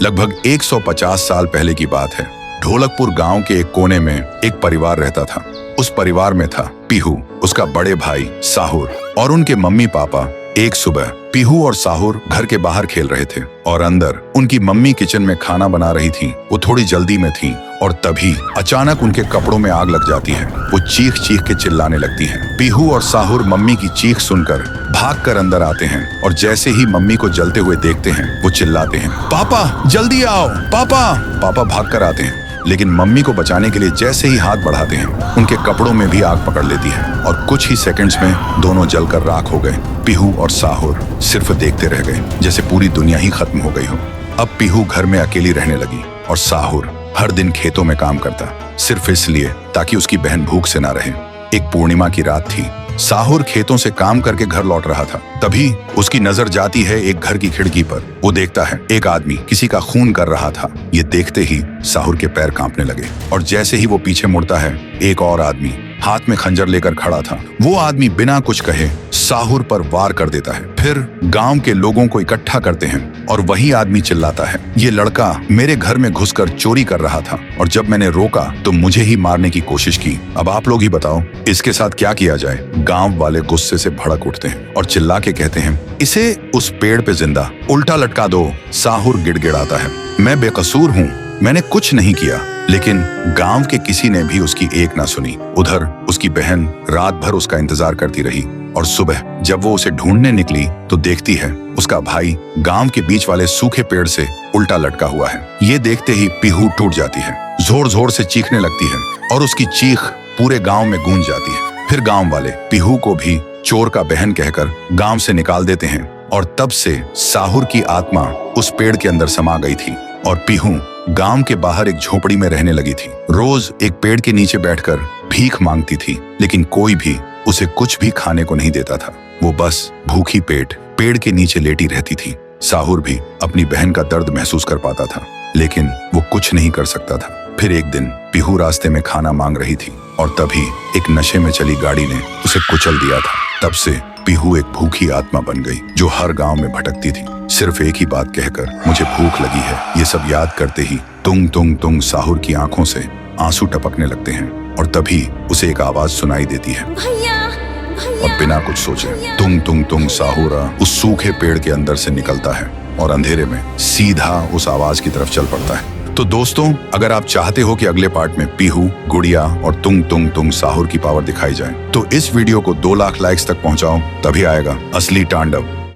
लगभग 150 साल पहले की बात है। ढोलकपुर गांव के एक कोने में एक परिवार रहता था। उस परिवार में था पीहू, उसका बड़े भाई साहुर और उनके मम्मी पापा। एक सुबह पीहू और साहुर घर के बाहर खेल रहे थे और अंदर उनकी मम्मी किचन में खाना बना रही थी। वो थोड़ी जल्दी में थी और तभी अचानक उनके कपड़ों में आग लग जाती है। वो चीख चीख के चिल्लाने लगती हैं। पीहू और साहुर मम्मी की चीख सुनकर भागकर अंदर आते हैं और जैसे ही मम्मी को जलते हुए देखते हैं वो चिल्लाते हैं, पापा जल्दी आओ पापा। पापा भागकर आते हैं, लेकिन मम्मी को बचाने के लिए जैसे ही हाथ बढ़ाते हैं उनके कपड़ों में भी आग पकड़ लेती है और कुछ ही सेकंड्स में दोनों जलकर राख हो गए। पीहू और साहुर सिर्फ देखते रह गए, जैसे पूरी दुनिया ही खत्म हो गई हो। अब पीहू घर में अकेली रहने लगी और साहुर हर दिन खेतों में काम करता, सिर्फ इसलिए ताकि उसकी बहन भूख से ना रहे। एक पूर्णिमा की रात थी। साहुर खेतों से काम करके घर लौट रहा था। तभी उसकी नजर जाती है एक घर की खिड़की पर। वो देखता है एक आदमी किसी का खून कर रहा था। ये देखते ही साहुर के पैर कांपने लगे और जैसे ही वो पीछे मुड़ता है एक और आदमी हाथ में खंजर लेकर खड़ा था। वो आदमी बिना कुछ कहे साहुर पर वार कर देता है। फिर गांव के लोगों को इकट्ठा करते हैं और वही आदमी चिल्लाता है, ये लड़का मेरे घर में घुसकर चोरी कर रहा था और जब मैंने रोका तो मुझे ही मारने की कोशिश की। अब आप लोग ही बताओ इसके साथ क्या किया जाए। गांव वाले गुस्से से भड़क उठते हैं और चिल्ला के कहते हैं, इसे उस पेड़ पे जिंदा उल्टा लटका दो। साहुर गिड़गिड़ाता है, मैं बेकसूर हूँ, मैंने कुछ नहीं किया। लेकिन गांव के किसी ने भी उसकी एक ना सुनी। उधर उसकी बहन रात भर उसका इंतजार करती रही और सुबह जब वो उसे ढूंढने निकली तो देखती है उसका भाई गांव के बीच वाले सूखे पेड़ से उल्टा लटका हुआ है। ये देखते ही पीहू टूट जाती है, जोर जोर से चीखने लगती है और उसकी चीख पूरे गांव में गूंज जाती है। फिर गांव वाले पीहू को भी चोर का बहन कहकर गांव से निकाल देते हैं और तब से साहुर की आत्मा उस पेड़ के अंदर समा गई थी और पीहू गांव के बाहर एक झोपड़ी में रहने लगी थी। रोज एक पेड़ के नीचे बैठकर भीख मांगती थी, लेकिन कोई भी उसे कुछ भी खाने को नहीं देता था। वो बस भूखी पेट पेड़ के नीचे लेटी रहती थी। साहुर भी अपनी बहन का दर्द महसूस कर पाता था, लेकिन वो कुछ नहीं कर सकता था। फिर एक दिन पीहू रास्ते में खाना मांग रही थी और तभी एक नशे में चली गाड़ी ने उसे कुचल दिया था। तब से पीहू एक भूखी आत्मा बन गई जो हर गांव में भटकती थी, सिर्फ एक ही बात कहकर, मुझे भूख लगी है। ये सब याद करते ही तुंग तुंग तुंग साहुर की आंखों से आंसू टपकने लगते हैं और तभी उसे एक आवाज सुनाई देती है और बिना कुछ सोचे तुंग तुंग तुंग साहुर उस सूखे पेड़ के अंदर से निकलता है और अंधेरे में सीधा उस आवाज की तरफ चल पड़ता है। तो दोस्तों, अगर आप चाहते हो कि अगले पार्ट में पीहू, गुड़िया और तुंग तुंग तुंग साहुर की पावर दिखाई जाए तो इस वीडियो को 2 लाख लाइक्स तक पहुंचाओ, तभी आएगा असली तांडव।